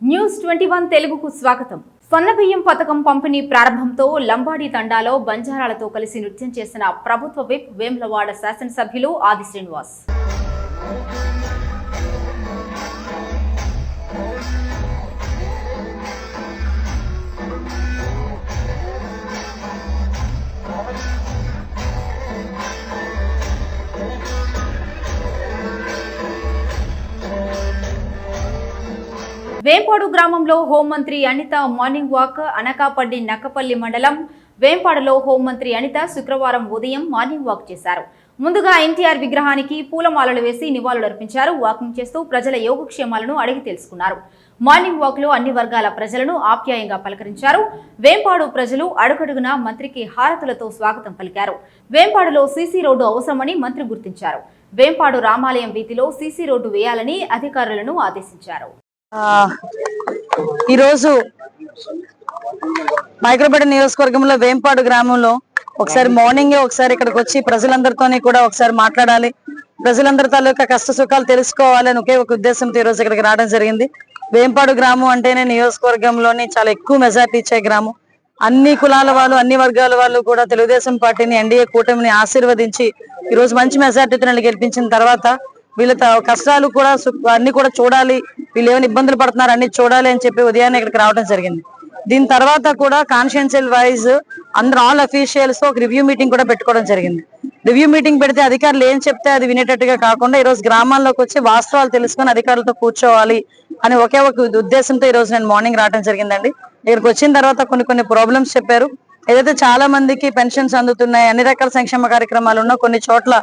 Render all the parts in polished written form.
News 21 తెలుగుకు స్వాగతం. సన్నబియ్యం పథకం పంపిణీ ప్రారంభంతో లంబాడి తండాలో బంజారాలతో కలిసి నృత్యం చేసిన ప్రభుత్వ విప్ వేములవాడ శాసనసభ్యులు ఆది శ్రీనివాస్. వేంపాడు గ్రామంలో హోంమంత్రి అనిత మార్నింగ్ వాక్. అనకాపల్లి నక్కపల్లి మండలం వేంపాడులో హోంమంత్రి అనిత శుక్రవారం ఉదయం మార్నింగ్ వాక్ చేశారు. ముందుగా ఎన్టీఆర్ విగ్రహానికి పూలమాలలు వేసి నివాళులర్పించారు. వాకింగ్ చేస్తూ ప్రజల యోగక్షేమాలను అడిగి తెలుసుకున్నారు. మార్నింగ్ వాక్ లో అన్ని వర్గాల ప్రజలను ఆప్యాయంగా పలకరించారు. వేంపాడు ప్రజలు అడుగడుగునా మంత్రికి హారతులతో స్వాగతం పలికారు. వేంపాడులో సీసీ రోడ్డు అవసరమని మంత్రి గుర్తించారు. వేంపాడు రామాలయం వీధిలో సీసీ రోడ్డు వేయాలని అధికారులను ఆదేశించారు. ఈరోజు మైక్రోపేట నియోజకవర్గంలో వేంపాడు గ్రామంలో ఒకసారి మార్నింగే ఒకసారి ఇక్కడికి వచ్చి ప్రజలందరితోని కూడా ఒకసారి మాట్లాడాలి, ప్రజలందరి తాలూకా కష్ట సుఖాలు తెలుసుకోవాలని ఒకే ఒక ఉద్దేశంతో ఈరోజు ఇక్కడికి రావడం జరిగింది. వేంపాడు గ్రామం అంటేనే నియోజకవర్గంలోని చాలా ఎక్కువ మెజార్టీ ఇచ్చే గ్రామం. అన్ని కులాల వాళ్ళు, అన్ని వర్గాల వాళ్ళు కూడా తెలుగుదేశం పార్టీని, ఎన్డీఏ కూటమిని ఆశీర్వదించి ఈరోజు మంచి మెజార్టీతో గెలిపించిన తర్వాత వీళ్ళ కష్టాలు కూడా అన్ని కూడా చూడాలి, వీళ్ళు ఏమైనా ఇబ్బందులు పడుతున్నారు అన్ని చూడాలి అని చెప్పి ఉదయాన్నే ఇక్కడికి రావడం జరిగింది. దీని తర్వాత కూడా కాన్స్టిట్యుయెన్షియల్ వైజ్ అందరూ ఆల్ అఫీషియల్స్ ఒక రివ్యూ మీటింగ్ కూడా పెట్టుకోవడం జరిగింది. రివ్యూ మీటింగ్ పెడితే అధికారులు ఏం చెప్తే అది వినేటట్టుగా కాకుండా ఈరోజు గ్రామాల్లోకి వచ్చి వాస్తవాలు తెలుసుకొని అధికారులతో కూర్చోవాలి అని ఒకే ఒక ఉద్దేశంతో ఈరోజు నేను మార్నింగ్ రావడం జరిగిందండి. ఇక్కడికి వచ్చిన తర్వాత కొన్ని ప్రాబ్లమ్స్ చెప్పారు. ఏదైతే చాలా మందికి పెన్షన్స్ అందుతున్నాయి, అన్ని రకాల సంక్షేమ కార్యక్రమాలు ఉన్నా కొన్ని చోట్ల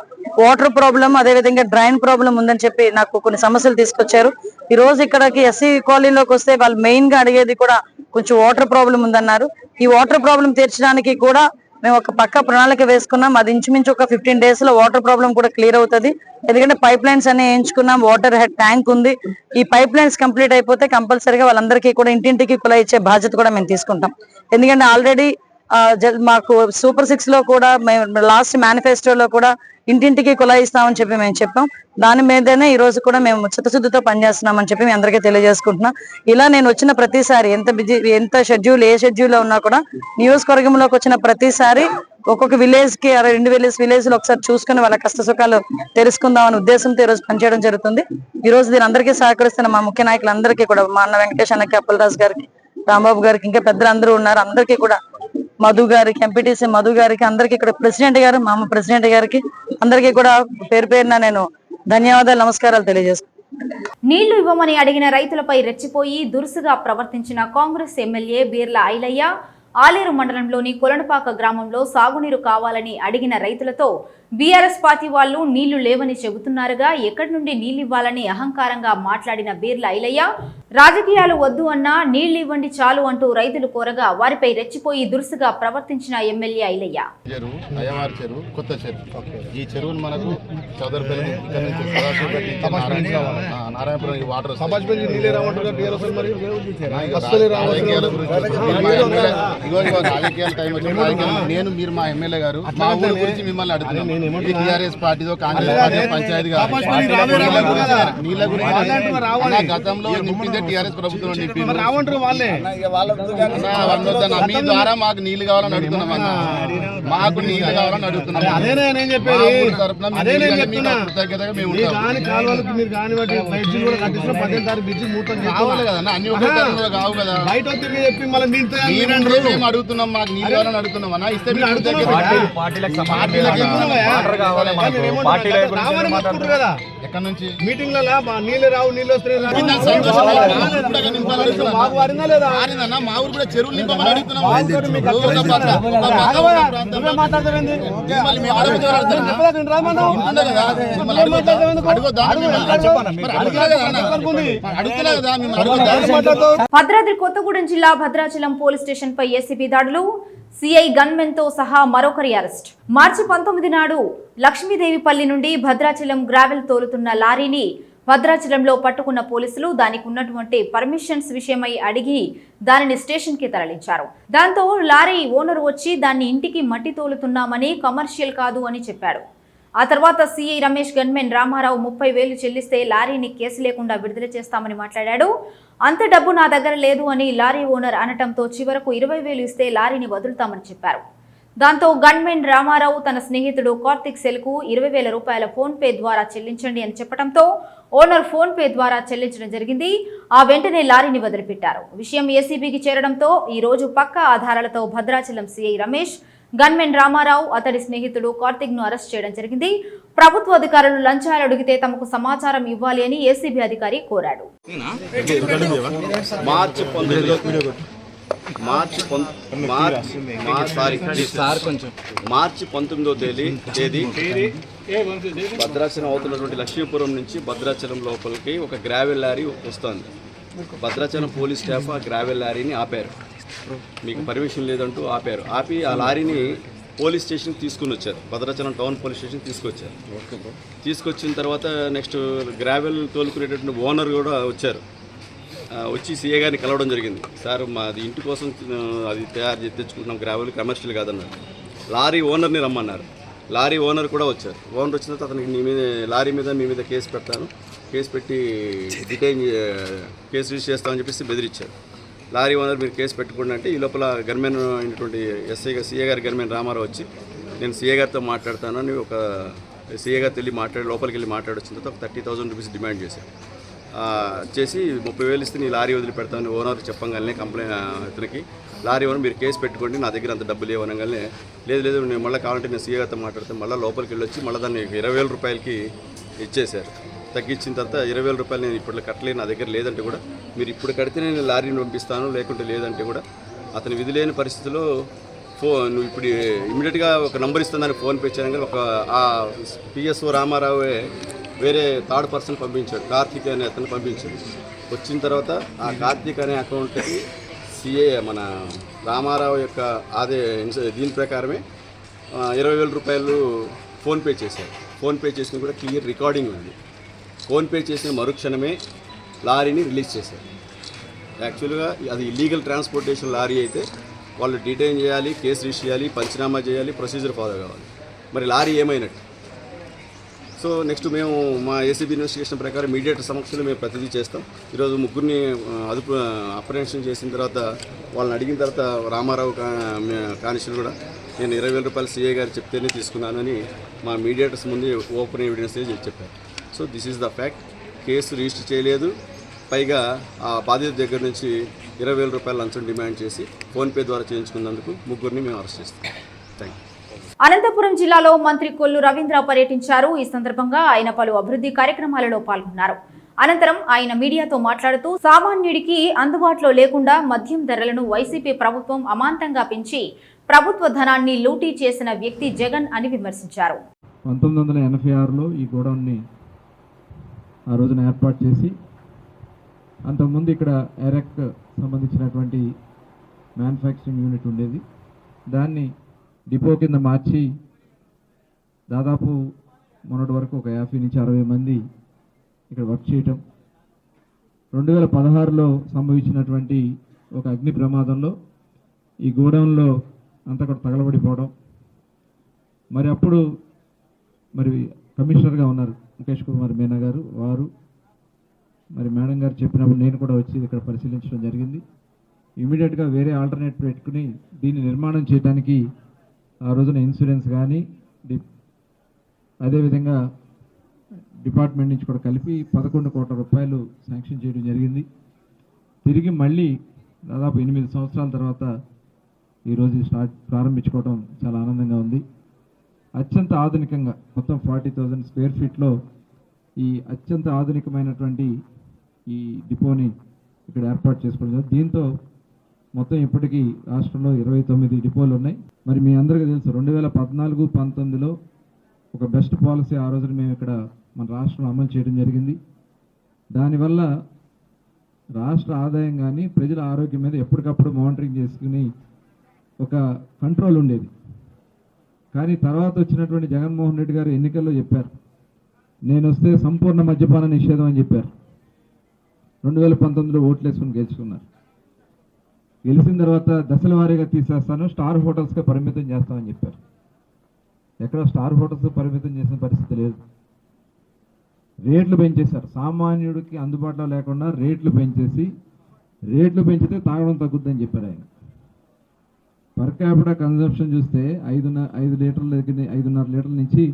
వాటర్ ప్రాబ్లం, అదేవిధంగా డ్రైన్ ప్రాబ్లం ఉందని చెప్పి నాకు కొన్ని సమస్యలు తీసుకొచ్చారు. ఈ రోజు ఇక్కడికి ఎస్సీ కాలనీలోకి వస్తే వాళ్ళు మెయిన్ గా అడిగేది కూడా కొంచెం వాటర్ ప్రాబ్లం ఉందన్నారు. ఈ వాటర్ ప్రాబ్లం తీర్చడానికి కూడా మేము ఒక పక్క ప్రణాళిక వేసుకున్నాం. అది ఇంచుమించు ఒక 15 days లో వాటర్ ప్రాబ్లం కూడా క్లియర్ అవుతుంది. ఎందుకంటే పైప్ లైన్స్ అన్ని వేయించుకున్నాం, వాటర్ హెడ్ ట్యాంక్ ఉంది. ఈ పైప్ లైన్స్ కంప్లీట్ అయిపోతే కంపల్సరీగా వాళ్ళందరికీ కూడా ఇంటింటికి కుళాయి ఇచ్చే బాధ్యత కూడా మేము తీసుకుంటాం. ఎందుకంటే ఆల్రెడీ మాకు సూపర్ 6 లో కూడా మేము లాస్ట్ మేనిఫెస్టోలో కూడా ఇంటింటికి కుళాయి ఇస్తామని చెప్పి మేము చెప్పాం. దాని మీదనే ఈ రోజు కూడా మేము చిత్తశుద్ధితో పనిచేస్తున్నామని చెప్పి మీ అందరికీ తెలియజేసుకుంటున్నాం. ఇలా నేను వచ్చిన ప్రతిసారి ఎంత షెడ్యూల్, ఏ షెడ్యూల్ లో ఉన్నా కూడా నియోజకవర్గంలోకి వచ్చిన ప్రతిసారి ఒక్కొక్క విలేజ్ కి 2 విలేజ్ లో ఒకసారి చూసుకుని వాళ్ళ కష్ట సుఖాలు తెలుసుకుందాం అనే ఉద్దేశంతో ఈ రోజు పనిచేయడం జరుగుతుంది. ఈ రోజు దీని అందరికీ సహకరిస్తున్న మా ముఖ్య నాయకులందరికీ కూడా, మా అన్న వెంకటేష్ అన్నకి, అప్పలరాజు గారికి, రాంబాబు గారికి, ఇంకా పెద్దలందరూ ఉన్నారు, అందరికీ కూడా, మధు గారికి, ఎంపీటీసీ మధు గారికి, అందరికీ ఇక్కడ ప్రెసిడెంట్ గారు, మా అమ్మ ప్రెసిడెంట్ గారికి అందరికీ కూడా పేరు పేరున నేను ధన్యవాదాలు, నమస్కారాలు తెలియజేస్తున్నాను. నీళ్లు ఇవ్వమని అడిగిన రైతులపై రెచ్చిపోయి దురుసుగా ప్రవర్తించిన కాంగ్రెస్ ఎమ్మెల్యే బీర్ల ఐలయ్య ఆలేరు మండలంలోని కొలనుపాక గ్రామంలో సాగునీరు కావాలని అడిగిన రైతులతో బీఆర్ఎస్ పార్టీ వాళ్ళు నీళ్లు లేవని చెబుతున్నారుగా, ఎక్కడి నుండి నీళ్లు ఇవ్వాలని అహంకారంగా మాట్లాడిన బీర్ల ఐలయ్య రాజకీయాలు వద్దు అన్నా నీళ్లు ఇవ్వండి చాలు అంటూ రైతులు కోరగా వారిపై రెచ్చిపోయి దురుసుగా ప్రవర్తించిన ఎమ్మెల్యే ఐలయ్య నేను మీరు మా ఎమ్మెల్యే గారు మా ఊరి గురించి మిమ్మల్ని అడుగుతున్నాను. టీఆర్ఎస్ పార్టీతో కాంగ్రెస్ పార్టీ పంచాయతీ నీళ్ళ గురించి గతంలో నింపిందే టీఆర్ఎస్ ప్రభుత్వం నింపింది. మీ ద్వారా మాకు నీళ్లు కావాలని అడుగుతున్నాం, మాకు నీళ్లు కావాలని అడుగుతున్నాం. కృతజ్ఞతగా మేము కావాలి కదన్నా, అన్ని ఒకే తరంలో కావు కదా. మేము అడుగుతున్నాం, మాకు నీళ్ళు కావాలని అడుగుతున్నాం అన్న. ఇస్తే ఎక్కడ నుంచి మీటింగ్ నీళ్ళు రావు, నీళ్ళు వస్తే మా ఊరు కూడా చెరువులు నింపమని అడుగుతున్నాం. భద్రాద్రి కొత్తగూడెం జిల్లా భద్రాచలం పోలీస్ స్టేషన్ పై ఏసీబీ దాడులు. సిఐ గన్మెన్ తో సహా మరొకరి అరెస్ట్. మార్చి 19 నాడు లక్ష్మీదేవిపల్లి నుండి భద్రాచలం గ్రావెల్ తోలుతున్న లారీని భద్రాచలంలో పట్టుకున్న పోలీసులు దానికి ఉన్నటువంటి పర్మిషన్స్ విషయమై అడిగి దానిని స్టేషన్ కి తరలించారు. దాంతో లారీ ఓనర్ వచ్చి దాన్ని ఇంటికి మట్టి తోలుతున్నామని, కమర్షియల్ కాదు అని చెప్పాడు. ఆ తర్వాత సీఐ రమేష్ గన్మెన్ రామారావు 30,000 చెల్లిస్తే లారీని కేసు లేకుండా విడుదల చేస్తామని మాట్లాడాడు. అంత డబ్బు నా దగ్గర లేదు అని లారీ ఓనర్ అనటంతో చివరకు 20,000 ఇస్తే లారీని వదులుతామని చెప్పారు. దాంతో గన్మెన్ రామారావు తన స్నేహితుడు కార్తిక్ సెల్కు 20,000 రూపాయల ఫోన్ పే ద్వారా చెల్లించండి అని చెప్పడంతో ఓనర్ ఫోన్ పే ద్వారా చెల్లించడం జరిగింది. ఆ వెంటనే లారీని వదిలిపెట్టారు. విషయం ఏసీబీకి చేరడంతో ఈ రోజు పక్కా ఆధారాలతో భద్రాచలం సీఐ రమేష్ గన్మెన్ రామారావు అతడి స్నేహితుడు కార్తిక్ ను అరెస్ట్ చేయడం జరిగింది. ప్రభుత్వ అధికారులు లంచాలు అడిగితే తమకు సమాచారం ఇవ్వాలి అని ఏసీబీ అధికారి కోరాడు. మార్చి 19వ తేదీ భద్రాచలం అవుతున్నటువంటి లక్ష్మీపురం నుంచి భద్రాచలం లోపలికి ఒక గ్రావెల్ లారీ వస్తుంది. భద్రాచలం పోలీస్ స్టాఫ్ ఆ గ్రావెల్ లారీని ఆపారు. మీకు పర్మిషన్ లేదంటూ ఆపారు. ఆపి ఆ లారీని పోలీస్ స్టేషన్కి తీసుకుని వచ్చారు. భద్రాచలం టౌన్ పోలీస్ స్టేషన్కి తీసుకొచ్చారు. తీసుకొచ్చిన తర్వాత నెక్స్ట్ గ్రావెల్ తోలుకునేటటువంటి ఓనర్ కూడా వచ్చారు. వచ్చి సీఏ గారిని కలవడం జరిగింది. సార్ మాది ఇంటి కోసం అది తయారు చేసి తెచ్చుకుంటున్నాం, గ్రావెల్ కమర్షియల్ కాదన్నారు. లారీ ఓనర్ని రమ్మన్నారు. లారీ ఓనర్ కూడా వచ్చారు. ఓనర్ వచ్చిన తర్వాత అతనికి లారీ మీద మీ మీద కేసు పెడతాను, కేసు పెట్టి కేసు రిజిస్టర్ చేస్తామని చెప్పేసి బెదిరించారు. లారీ ఓనర్ మీరు కేసు పెట్టుకోండి అంటే ఈ లోపల గన్మెన్ అయినటువంటి సీఏ గారి గన్మెన్ రామారావు వచ్చి నేను సీఏ గారితో మాట్లాడతాను అని ఒక సీఏ గారితో వెళ్ళి లోపలికి వెళ్ళి మాట్లాడొచ్చిన తర్వాత 30,000 రూపీస్ డిమాండ్ చేశారు. చేసి 30,000 ఇస్తే నీ లారీ వదిలిపెడతామని ఓనర్ చెప్పగానే ఇతనికి లారీ ఓనర్ మీరు కేసు పెట్టుకోండి, నా దగ్గర అంత డబ్బులు లేవనగానే లేదు నేను మళ్ళీ కావాలంటే నేను సీఏ గారితో మాట్లాడితే మళ్ళీ లోపలికి వెళ్ళి వచ్చి మళ్ళీ దాన్ని 20,000 రూపాయలకి ఇచ్చేశారు. తగ్గించిన తర్వాత 20,000 రూపాయలు నేను ఇప్పుడు కట్టలేను, నా దగ్గర లేదంటే కూడా మీరు ఇప్పుడు కడితే నేను లారీని పంపిస్తాను, లేకుంటే లేదంటే కూడా అతని విధి లేని పరిస్థితిలో నువ్వు ఇప్పుడు ఇమీడియట్గా ఒక నంబర్ ఇస్తుందని ఫోన్ పే చేయడం కానీ ఒక ఆ పిఎస్ఓ రామారావే వేరే థర్డ్ పర్సన్ పంపించాడు, కార్తీక్ అనే అతను పంపించాడు. వచ్చిన తర్వాత ఆ కార్తీక్ అనే అకౌంట్కి సీఏ మన రామారావు యొక్క దీని ప్రకారమే 20,000 రూపాయలు ఫోన్పే చేశారు. ఫోన్పే చేసిన కూడా క్లియర్ రికార్డింగ్ ఉంది. ఫోన్పే చేసిన మరుక్షణమే లారీని రిలీజ్ చేశారు. యాక్చువల్గా అది ఇల్లీగల్ ట్రాన్స్పోర్టేషన్ లారీ అయితే వాళ్ళు డిటైన్ చేయాలి, కేసు రిజిస్టర్ చేయాలి, పంచనామా చేయాలి, ప్రొసీజర్ ఫాలో కావాలి. మరి లారీ ఏమైనట్టు? సో నెక్స్ట్ మేము మా ఏసీబీ ఇన్వెస్టిగేషన్ ప్రకారం మీడియేటర్ సమక్షంలో మేము ప్రతిదీ చేస్తాం. ఈరోజు ముగ్గురిని అప్రహెన్షన్ చేసిన తర్వాత వాళ్ళని అడిగిన తర్వాత రామారావు కానిస్టేబుల్ కూడా నేను 20,000 రూపాయలు సీఏ గారు చెప్తేనే తీసుకున్నానని మా మీడియేటర్స్ ముందు ఓపెన్ ఎవిడెన్స్ చెప్పారు. So this is the fact. Case register చేయలేదు, పైగా ఆ బాధిత దగ్గర నుంచి 20,000 రూపాయల లంచం డిమాండ్ చేసి ఫోన్పే ద్వారా చేయించుకున్నందుకు ముగ్గురిని మేము అరెస్ట్ చేస్తాం. Thank you. అనంతపురం జిల్లాలో మంత్రి కొల్లు రవీంద్ర పర్యటించారు. ఈ సందర్భంగా ఆయన పలు అభివృద్ధి కార్యక్రమాలలో పాల్గొన్నారు. అనంతరం ఆయన మీడియాతో మాట్లాడుతూ సామాన్యుడికి అందుబాటులో లేకుండా మద్యం ధరలను వైసీపీ ప్రభుత్వం అమాంతంగా పెంచి ప్రభుత్వ ధనాన్ని లూటీ చేసిన వ్యక్తి జగన్ అని విమర్శించారు. 1986లో ఈ గోడౌన్ని ఆ రోజున ఏర్పాటు చేసి అంతకుముందు ఇక్కడ ఎరెక్ సంబంధించినటువంటి మ్యానుఫ్యాక్చరింగ్ యూనిట్ ఉండేది. దాన్ని డిపో కింద మార్చి దాదాపు మొన్నటి వరకు ఒక 50 నుంచి 60 మంది ఇక్కడ వర్క్ చేయటం. 2016లో సంభవించినటువంటి ఒక అగ్ని ప్రమాదంలో ఈ గోడౌన్లో అంతా కూడా తగలబడిపోవడం. మరి అప్పుడు కమిషనర్గా ఉన్నారు ముఖేష్ కుమార్ మీనా గారు, వారు మరి మేడం గారు చెప్పినప్పుడు నేను కూడా వచ్చి ఇక్కడ పరిశీలించడం జరిగింది. ఇమీడియట్గా వేరే ఆల్టర్నేట్ పెట్టుకుని దీన్ని నిర్మాణం చేయడానికి ఆ రోజున ఇన్సూరెన్స్ కానీ అదేవిధంగా డిపార్ట్మెంట్ నుంచి కూడా కలిపి 11 కోట్ల రూపాయలు శాంక్షన్ చేయడం జరిగింది. తిరిగి మళ్ళీ దాదాపు 8 సంవత్సరాల తర్వాత ఈరోజు ప్రారంభించుకోవడం చాలా ఆనందంగా ఉంది. అత్యంత ఆధునికంగా మొత్తం 40,000 స్క్వేర్ ఫీట్లో ఈ అత్యంత ఆధునికమైనటువంటి ఈ డిపోని ఇక్కడ ఏర్పాటు చేసుకోవడం. దీంతో మొత్తం ఇప్పటికీ రాష్ట్రంలో 29 డిపోలు ఉన్నాయి. మరి మీ అందరికీ తెలుసు 2014-19లో ఒక బెస్ట్ పాలసీ ఆ రోజున మేము ఇక్కడ మన రాష్ట్రంలో అమలు చేయడం జరిగింది. దానివల్ల రాష్ట్ర ఆదాయం కానీ ప్రజల ఆరోగ్యం మీద ఎప్పటికప్పుడు మానిటరింగ్ చేసుకుని ఒక కంట్రోల్ ఉండేది. కానీ తర్వాత వచ్చినటువంటి జగన్మోహన్ రెడ్డి గారు ఎన్నికల్లో చెప్పారు, నేను వస్తే సంపూర్ణ మద్యపాన నిషేధం అని చెప్పారు. 2019లో ఓట్లు వేసుకుని గెలుచుకున్నారు. గెలిచిన తర్వాత దశల వారీగా తీసేస్తాను, స్టార్ హోటల్స్గా పరిమితం చేస్తామని చెప్పారు. ఎక్కడ స్టార్ హోటల్స్ పరిమితం చేసిన పరిస్థితి లేదు. రేట్లు పెంచేశారు. సామాన్యుడికి అందుబాటులో లేకుండా రేట్లు పెంచితే తాగడం తగ్గుద్దని చెప్పారు ఆయన. పర్ క్యాపిటా కన్జంప్షన్ చూస్తే 5 లీటర్ల దగ్గర 5.5 లీటర్ల నుంచి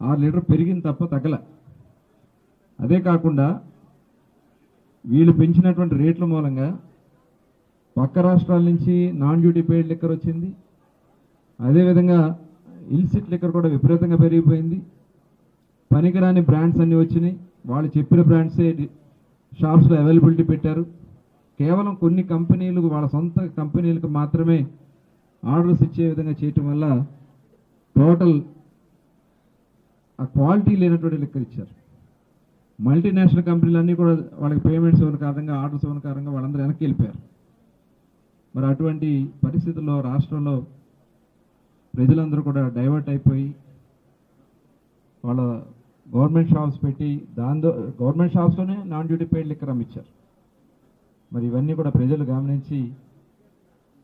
6 లీటర్ పెరిగింది తప్ప తగ్గల. అదే కాకుండా వీళ్ళు పెంచినటువంటి రేట్ల మూలంగా పక్క రాష్ట్రాల నుంచి నాన్ డ్యూటీ పెయిడ్ లిక్కర్ వచ్చింది. అదేవిధంగా ఇల్సిట్ లిక్కర్ కూడా విపరీతంగా పెరిగిపోయింది. పనికిరాని బ్రాండ్స్ అన్నీ వచ్చినాయి. వాళ్ళు చెప్పిన బ్రాండ్సే షాప్స్లో అవైలబిలిటీ పెట్టారు. కేవలం కొన్ని కంపెనీలు వాళ్ళ సొంత కంపెనీలకు మాత్రమే ఆర్డర్స్ ఇచ్చే విధంగా చేయటం వల్ల టోటల్ ఆ క్వాలిటీ లేనటువంటి లిక్కర్ ఇచ్చారు. మల్టీనేషనల్ కంపెనీలు అన్నీ కూడా వాళ్ళకి పేమెంట్స్ ఇవ్వని కారణంగా, ఆర్డర్స్ ఇవ్వని కారణంగా వాళ్ళందరూ వెనక్కి వెళ్ళిపోయారు. మరి అటువంటి పరిస్థితుల్లో రాష్ట్రంలో ప్రజలందరూ కూడా డైవర్ట్ అయిపోయి వాళ్ళ గవర్నమెంట్ షాప్స్ పెట్టి గవర్నమెంట్ షాప్స్లోనే నాన్ డ్యూటీ పెయిడ్ లిక్కర్ అమ్మిచ్చారు. మరి ఇవన్నీ కూడా ప్రజలు గమనించి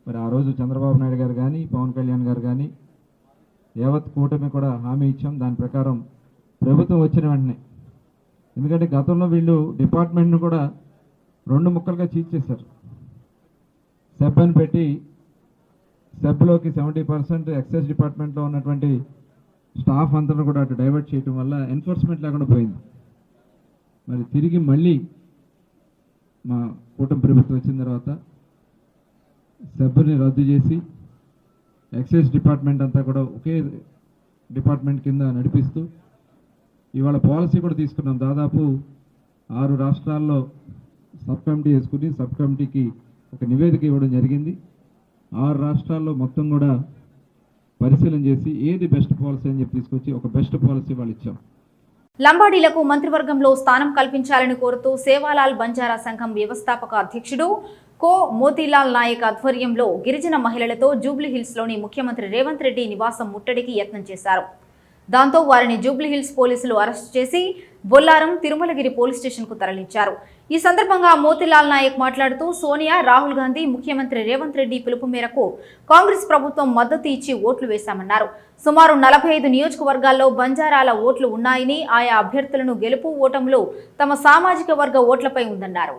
మరి ఆ రోజు చంద్రబాబు నాయుడు గారు కానీ, పవన్ కళ్యాణ్ గారు కానీ యావత్ కూటమి కూడా హామీ ఇచ్చాం. దాని ప్రకారం ప్రభుత్వం వచ్చిన వెంటనే, ఎందుకంటే గతంలో వీళ్ళు డిపార్ట్మెంట్ను కూడా 2 ముక్కలుగా చీల్చేశారు. సెబ్ అని పెట్టి సెబ్లోకి 70% ఎక్సైజ్ డిపార్ట్మెంట్లో ఉన్నటువంటి స్టాఫ్ అంతా కూడా అటు డైవర్ట్ చేయడం వల్ల ఎన్ఫోర్స్మెంట్ లేకుండా పోయింది. మరి తిరిగి మళ్ళీ మా కూటమి ప్రభుత్వం వచ్చిన తర్వాత సెబ్ని రద్దు చేసి ఎక్సైజ్ డిపార్ట్మెంట్ అంతా కూడా ఒకే డిపార్ట్మెంట్ కింద నడిపిస్తూ ఇవాళ పాలసీ కూడా తీసుకున్నాం. దాదాపు 6 రాష్ట్రాల్లో సబ్ కమిటీ వేసుకుని సబ్ కమిటీకి ఒక నివేదిక ఇవ్వడం జరిగింది. 6 రాష్ట్రాల్లో మొత్తం కూడా పరిశీలన చేసి ఏది బెస్ట్ పాలసీ అని చెప్పి తీసుకొచ్చి ఒక బెస్ట్ పాలసీ వాళ్ళు ఇచ్చాం. లంబాడీలకు మంత్రివర్గంలో స్థానం కల్పించాలని కోరుతూ సేవాలాల్ బంజారా సంఘం వ్యవస్థాపక అధ్యక్షుడు కో మోతీలాల్ నాయక్ ఆధ్వర్యంలో గిరిజన మహిళలతో జూబ్లీహిల్స్లోని ముఖ్యమంత్రి రేవంత్ రెడ్డి నివాసం ముట్టడికి యత్నం చేశారు. దాంతో వారిని జూబ్లీహిల్స్ పోలీసులు అరెస్టు చేసి బొల్లారం, తిరుమలగిరి పోలీస్ స్టేషన్కు తరలించారు. ఈ సందర్భంగా మోతీలాల్ నాయక్ మాట్లాడుతూ సోనియా, రాహుల్ గాంధీ, ముఖ్యమంత్రి రేవంత్ రెడ్డి పిలుపు మేరకు కాంగ్రెస్ ప్రభుత్వం మద్దతు ఇచ్చి ఓట్లు వేశామన్నారు. సుమారు 45 నియోజకవర్గాల్లో బంజారాల ఓట్లు ఉన్నాయని, ఆయా అభ్యర్థులను గెలుపు ఓటములు తమ సామాజిక వర్గ ఓట్లపై ఉందన్నారు.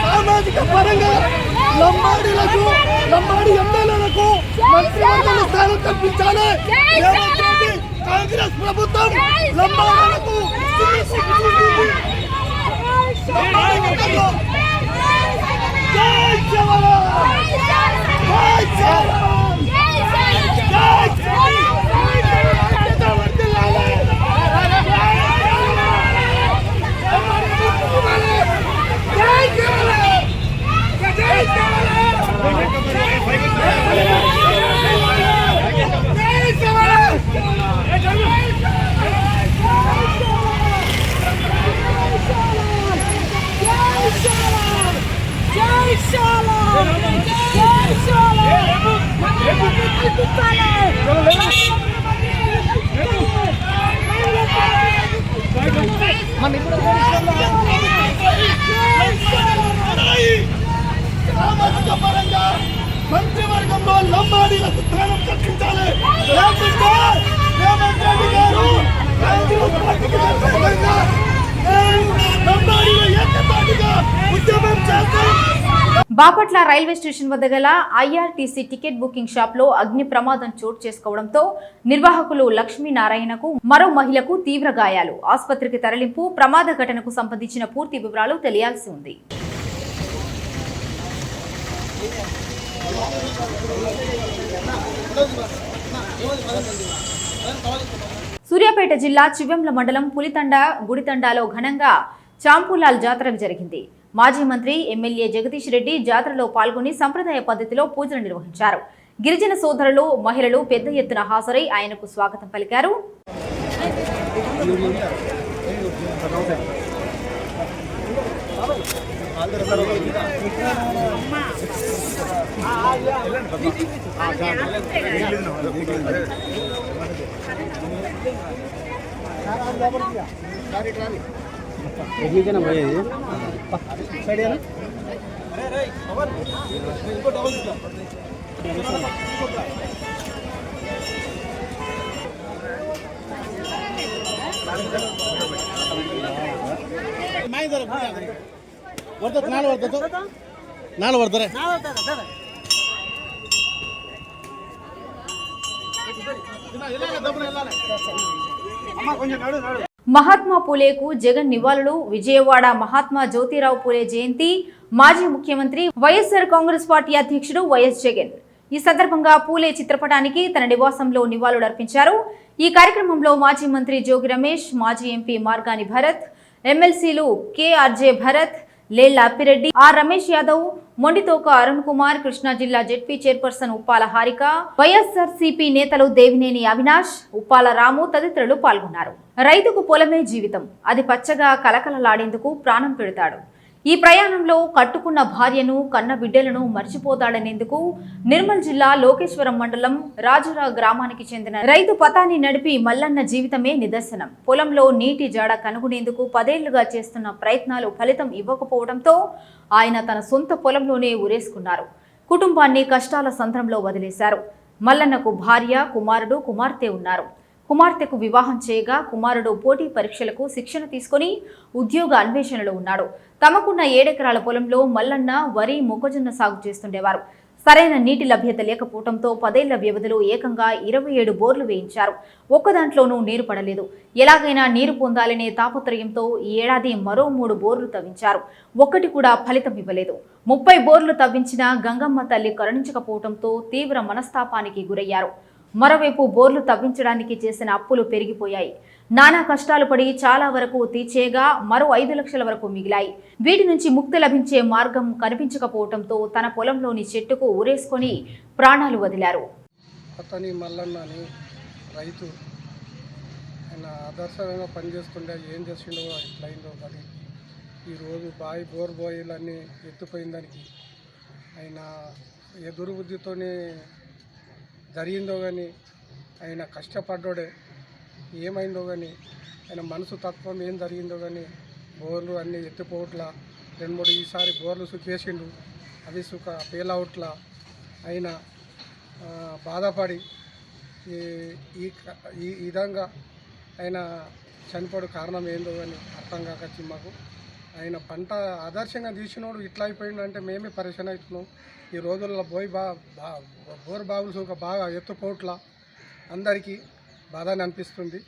సామాజిక పరంగా లంబాడి ఎమ్మెల్యేలకు మంత్రివర్గంలో స్థానం కల్పించాలి. కాంగ్రెస్ ప్రభుత్వం లంబాడులకు సామాజిక పరంగా మంత్రివర్గంలో లంబాడీలకు స్థానం కల్పించాలి. రేవంత్ రెడ్డి గారు లంబాడీలో ఏకతాటిగా ఉద్యమం చేస్తారు. బాపట్ల రైల్వే స్టేషన్ వద్ద గల ఐఆర్టీసీ టికెట్ బుకింగ్ షాప్ లో అగ్ని ప్రమాదం చోటు చేసుకోవడంతో నిర్వాహకులు లక్ష్మీనారాయణకు, మరో మహిళకు తీవ్ర గాయాలు. ఆసుపత్రికి తరలింపు. ప్రమాద ఘటనకు సంబంధించిన పూర్తి వివరాలు తెలియాల్సి ఉంది. సూర్యాపేట జిల్లా చివ్వెంల మండలం పులితండ గుడితండాలో ఘనంగా చాంపులాల్ జాతర జరిగింది. మాజీ మంత్రి, ఎమ్మెల్యే జగదీష్ రెడ్డి జాతరలో పాల్గొని సంప్రదాయ పద్ధతిలో పూజలు నిర్వహించారు. గిరిజన సోదరులు, మహిళలు పెద్ద ఎత్తున హాజరై ఆయనకు స్వాగతం పలికారు. మహాత్మా పూలేకు జగన్ నివాళులు. విజయవాడ మహాత్మా జ్యోతిరావు పూలే జయంతి. మాజీ ముఖ్యమంత్రి వైఎస్ఆర్ కాంగ్రెస్ పార్టీ అధ్యక్షుడు వైఎస్ జగన్ ఈ సందర్భంగా పూలే చిత్రపటానికి తన నివాసంలో నివాళులర్పించారు. ఈ కార్యక్రమంలో మాజీ మంత్రి జోగి రమేష్, మాజీ ఎంపీ మార్గాని భరత్, ఎమ్మెల్సీలు కేఆర్జే భరత్, లేళ్ల అప్పిరెడ్డి, ఆర్ రమేష్ యాదవ్, మొండితోక అరుణ్ కుమార్, కృష్ణా జిల్లా జెడ్పీ చైర్పర్సన్ ఉప్పాల హారిక, వైఎస్ఆర్సీపీ నేతలు దేవినేని అవినాష్, ఉప్పాల రాము తదితరులు పాల్గొన్నారు. రైతుకు పొలమే జీవితం, అది పచ్చగా కలకలలాడేందుకు ప్రాణం పెడతాడు. ఈ ప్రయాణంలో కట్టుకున్న భార్యను, కన్న బిడ్డలను మర్చిపోతాడనేందుకు నిర్మల్ జిల్లా లోకేశ్వరం మండలం రాజురా గ్రామానికి చెందిన రైతు పతాని నడిపి మల్లన్న జీవితమే నిదర్శనం. పొలంలో నీటి జాడ కనుగొనేందుకు 10 ఏళ్లుగా చేస్తున్న ప్రయత్నాలు ఫలితం ఇవ్వకపోవడంతో ఆయన తన సొంత పొలంలోనే ఉరేసుకున్నారు. కుటుంబాన్ని కష్టాల సంద్రంలో వదిలేశారు. మల్లన్నకు భార్య, కుమారుడు, కుమార్తె ఉన్నారు. కుమార్తెకు వివాహం చేయగా కుమారుడు పోటీ పరీక్షలకు శిక్షణ తీసుకుని ఉద్యోగ అన్వేషణలో ఉన్నాడు. తమకున్న 7 ఎకరాల పొలంలో మల్లన్న వరి, మొక్కజొన్న సాగు చేస్తుండేవారు. సరైన నీటి లభ్యత లేకపోవడంతో 10 ఏళ్ల వ్యవధిలో ఏకంగా 27 బోర్లు వేయించారు. ఒక్కదాంట్లోనూ నీరు పడలేదు. ఎలాగైనా నీరు పొందాలనే తాపత్రయంతో ఈ ఏడాది మరో 3 బోర్లు తవ్వించారు. ఒక్కటి కూడా ఫలితం ఇవ్వలేదు. 30 బోర్లు తవ్వించినా గంగమ్మ తల్లి కరుణించకపోవడంతో తీవ్ర మనస్తాపానికి గురయ్యారు. మరోవైపు బోర్లు తవ్వించడానికి చేసిన అప్పులు పెరిగిపోయాయి. నానా కష్టాలు పడి చాలా వరకు తీర్చేగా మరో 5 లక్షల వరకు మిగిలాయి. వీటి నుంచి ముక్తి లభించే మార్గం కనిపించకపోవడంతో తన పొలంలోని చెట్టుకు ఊరేసుకొని ప్రాణాలు వదిలారు. అతని మల్లన్న అని రైతు, ఆయన ఆదర్శంగా పనిచేస్తుండే ఏం చేసిండో ఇట్లయిందో కానీ ఈరోజు బోర్ బాయిలన్నీ ఎత్తిపోయిందానికి ఆయన ఏ దుర్బుద్ధితోనే జరిగిందో కానీ ఆయన కష్టపడ్డాడే ఏమైందో కానీ ఆయన మనసు తత్వం ఏం జరిగిందో కానీ బోర్లు అన్నీ ఎత్తిపోవట్లా 2-3 ఈసారి బోర్లు సుఖేసిండు, అవి సుఖ పేలవట్ల ఆయన బాధపడి ఈ విధంగా ఆయన చనిపోడు కారణం ఏందో అని అర్థం కాకొచ్చి మాకు. ఆయన పంట ఆదర్శంగా తీసినోడు ఇట్లా అయిపోయిందంటే మేమే పరిశీలన అవుతున్నాం. ఈ రోజుల్లో బోర్ బావులు సుఖ బాగా ఎత్తుపోవట్ల అందరికీ బాధని అనిపిస్తుంది.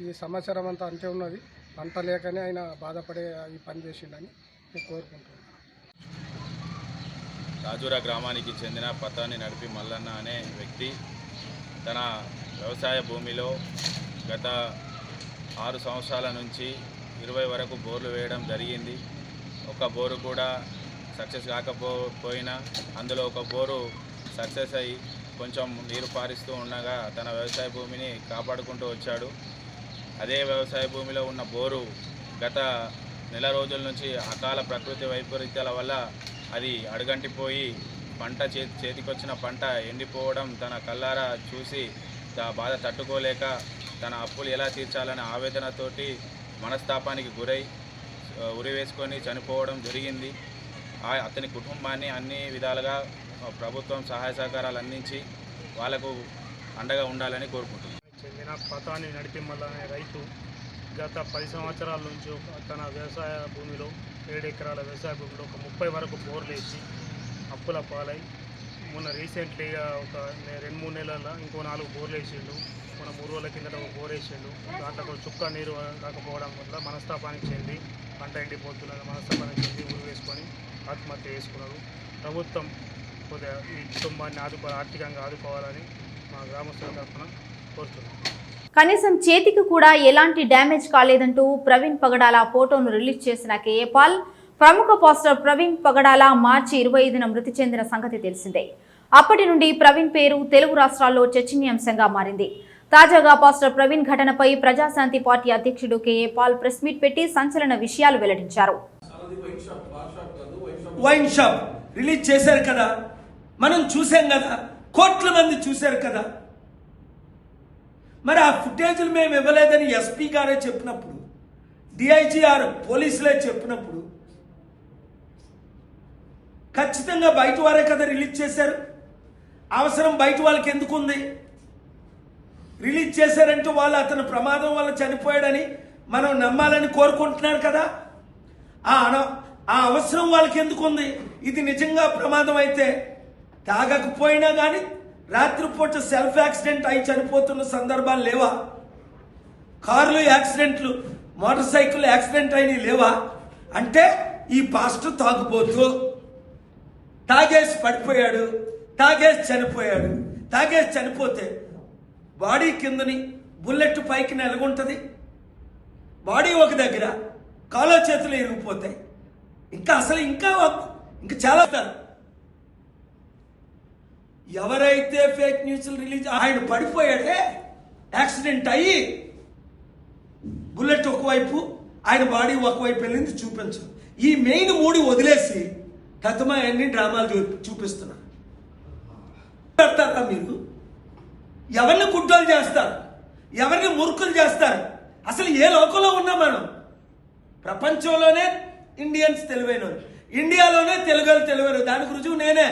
ఈ సంవత్సరం అంతా అంతే ఉన్నది, పంట లేకనే ఆయన బాధపడే ఈ పని చేసిండని నేను కోరుకుంటున్నాను. రాజురా గ్రామానికి చెందిన పతాని నడిపి మల్లన్న అనే వ్యక్తి తన వ్యవసాయ భూమిలో గత 6 సంవత్సరాల నుంచి 20 వరకు బోర్లు వేయడం జరిగింది. ఒక బోరు కూడా సక్సెస్ కాకపోయినా అందులో ఒక బోరు సక్సెస్ అయ్యి కొంచెం నీరు పారిస్తూ ఉండగా తన వ్యవసాయ భూమిని కాపాడుకుంటూ వచ్చాడు. అదే వ్యవసాయ భూమిలో ఉన్న బోరు గత నెల రోజుల నుంచి అకాల ప్రకృతి వైపరీత్యాల వల్ల అది అడుగంటిపోయి పంట చేతికొచ్చిన పంట ఎండిపోవడం తన కళ్ళారా చూసి బాధ తట్టుకోలేక తన అప్పులు ఎలా తీర్చాలనే ఆవేదనతోటి మనస్తాపానికి గురై ఉరివేసుకొని చనిపోవడం జరిగింది. అతని కుటుంబాన్ని అన్ని విధాలుగా ప్రభుత్వం సహాయ సహకారాలు అందించి వాళ్లకు అండగా ఉండాలని కోరుకుంటున్నాను. చెందిన పతాని నడిపి మల్లన్న రైతు గత 10 సంవత్సరాల నుంచి తన వ్యవసాయ భూమిలో 7 ఎకరాల వ్యవసాయ భూమిలో ఒక 30 వరకు బోర్లు వేసి అప్పుల పాలై మొన్న రీసెంట్లీగా ఒక 2-3 నెలల్లో ఇంకో 4 బోర్లు వేసిండు. మన 3 రోజుల కిందట ఒక బోర్ వేసిండు. దాంట్లో చుక్క నీరు రాకపోవడం వల్ల మనస్తాపానికి చెంది పంట ఎండిపోతున్నది. మనస్తాపానికి చెంది ఊరు వేసుకొని ఆత్మహత్య చేసుకున్నారు. ప్రభుత్వం కొద్దిగా ఈ కుటుంబాన్ని ఆర్థికంగా ఆదుకోవాలని మా గ్రామస్తుల తరఫున కోరుతున్నాం. కనీసం చేతికి కూడా ఎలాంటి డ్యామేజ్ కాలేదంటూ ప్రవీణ్ పగడాల ఫోటోను రిలీజ్ చేసిన కేఏ పాల్, ప్రముఖ పాస్టర్ ప్రవీణ్ పగడాల మార్చి 25న మృతి చెందిన సంగతి తెలిసిందే. అప్పటి నుండి ప్రవీణ్ పేరు తెలుగు రాష్ట్రాల్లో చర్చనీయాంశంగా మారింది. తాజాగా పాస్టర్ ప్రవీణ్ ఘటనపై ప్రజాశాంతి పార్టీ అధ్యక్షుడు కేఏ పాల్ ప్రెస్ మీట్ పెట్టి సంచలన విషయాలు వెల్లడించారు. వైన్ షాప్ రిలీజ్ చేశారు కదా, మనం చూసాం కదా, కోట్ల మంది చూశారు కదా. మరి ఆ ఫుటేజ్లు మేము ఇవ్వలేదని ఎస్పీ గారే చెప్పినప్పుడు, డిఐజీఆర్ పోలీసులే చెప్పినప్పుడు ఖచ్చితంగా బయట వారే కదా రిలీజ్ చేశారు. అవసరం బయట వాళ్ళకి ఎందుకు ఉంది? రిలీజ్ చేశారంటే వాళ్ళు అతను ప్రమాదం వల్ల చనిపోయాడని మనం నమ్మాలని కోరుకుంటున్నారు కదా. ఆ అవసరం వాళ్ళకి ఎందుకు ఉంది? ఇది నిజంగా ప్రమాదం అయితే తాగకపోయినా కానీ రాత్రిపూట సెల్ఫ్ యాక్సిడెంట్ అయి చనిపోతున్న సందర్భాలు లేవా? కార్లు యాక్సిడెంట్లు, మోటార్ సైకిల్ యాక్సిడెంట్ అయినవి లేవా? అంటే ఈ పాస్టర్ తాగుబోతూ తాగేసి పడిపోయాడు, తాగేసి చనిపోయాడు. తాగేసి చనిపోతే బాడీ కిందని బుల్లెట్ పైకి నెలగుంటుంది, బాడీ ఒక దగ్గర, కాలో చేతులు ఇరిగిపోతాయి. ఇంకా చాలా ఎవరైతే ఫేక్ న్యూస్లు రిలీజ్, ఆయన పడిపోయాడే యాక్సిడెంట్ అయ్యి బుల్లెట్ ఒకవైపు, ఆయన బాడీ ఒకవైపు వెళ్ళింది చూపించు. ఈ మెయిన్ 3 వదిలేసి కథమయన్ని డ్రామాలు చూపిస్తున్నారు. మీరు ఎవరిని గుడ్డలు చేస్తారు, ఎవరిని మురుకులు చేస్తారు? అసలు ఏ లోకంలో ఉన్నాం మనం? ప్రపంచంలోనే ఇండియన్స్ తెలివైన, ఇండియాలోనే తెలుగు. దానికి రుజువు నేనే.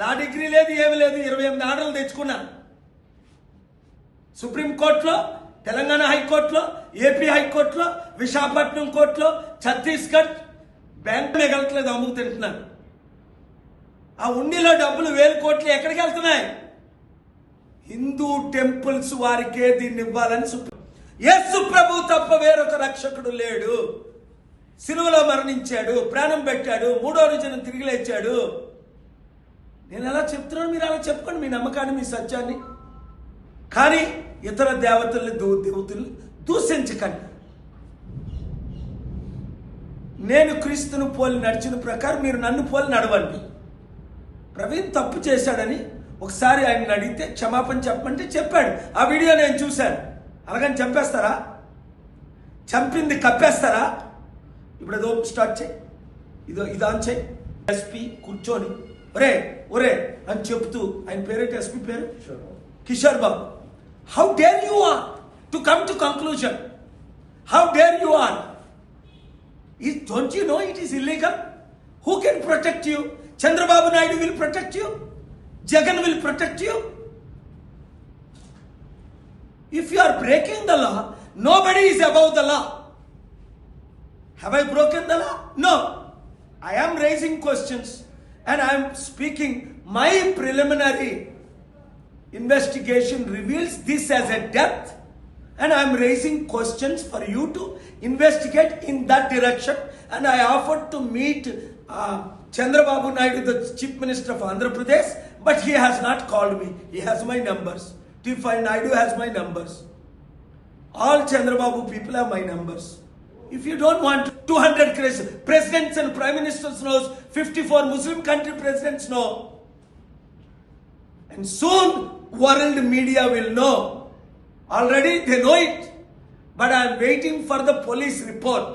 లా డిగ్రీ లేదు, ఏమి లేదు, 28 ఆర్డర్లు తెచ్చుకున్నా. సుప్రీంకోర్టులో, తెలంగాణ హైకోర్టులో, ఏపీ హైకోర్టులో, విశాఖపట్నం కోర్టులో, ఛత్తీస్గఢ్ బ్యాంకు మిగలట్లేదు, అమ్ముకు తింటున్నారు. ఆ ఉండిలో డబ్బులు 1000 కోట్లు ఎక్కడికి వెళ్తున్నాయి? హిందూ టెంపుల్స్ వారికే దీన్ని ఇవ్వాలని యేసు ప్రభు తప్ప వేరొక రక్షకుడు లేడు. సిలువలో మరణించాడు, ప్రాణం పెట్టాడు, 3వ రోజున తిరిగి లేచాడు. నేను ఎలా చెప్తున్నాను, మీరు అలా చెప్పుకోండి మీ నమ్మకాన్ని, మీ సత్యాన్ని. కానీ ఇతర దేవతల్ని దూషించకండి. నేను క్రీస్తును పోలి నడిచిన ప్రకారం మీరు నన్ను పోలి నడవండి. ప్రవీణ్ తప్పు చేశాడని ఒకసారి ఆయన అడిగితే క్షమాపణ చెప్పమంటే చెప్పాడు. ఆ వీడియో నేను చూశాను. అలాగని చంపేస్తారా? చంపింది కప్పేస్తారా? ఇప్పుడు ఏదో స్టార్ట్ చేయి, ఇది ఆన్ చేయి. ఎస్పీ కూర్చొని ఒరే అని చెప్తూ, ఆయన పేరేంటి ఎస్పీ పేరు? Kishore Babu. How dare you are to come to conclusion? How dare you are? Don't you know it is illegal? Who can protect you? Chandrababu Naidu will protect you. Jagan will protect you. If you are breaking the law, nobody is above the law. Have I broken the law? No. I am raising questions and I am speaking. My preliminary investigation reveals this as a death, and I am raising questions for you to investigate in that direction. And I offered to meet Chandrababu Naidu, the Chief Minister of Andhra Pradesh, but he has not called me. He has my numbers. T5 Naidu has my numbers. All Chandrababu people have my numbers. If you don't want 200 presidents and prime ministers knows, 54 Muslim country presidents know, and soon world media will know. Already they know it, but I am waiting for the police report.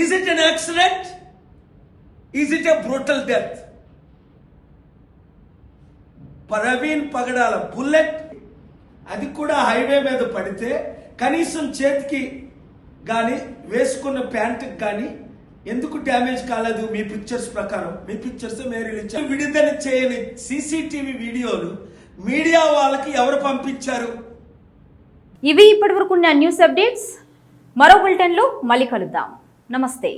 Is it an accident? Is it a brutal death? Praveen Pagadala bullet, అది కూడా highway మీద పడితే కనీసం చేతికి కానీ వేసుకున్న ప్యాంటుకి కానీ ఎందుకు డ్యామేజ్ కాలేదు? మీ పిక్చర్స్ ప్రకారం, మీ పిక్చర్స్ విడుదల చేయని సీసీటీవీ వీడియోలు మీడియా వాళ్ళకి ఎవరు పంపించారు? ఇవి ఇప్పటివరకు ఉన్న న్యూస్ అప్డేట్స్. మరో బులెటిన్లో మళ్ళీ కలుద్దాం. నమస్తే.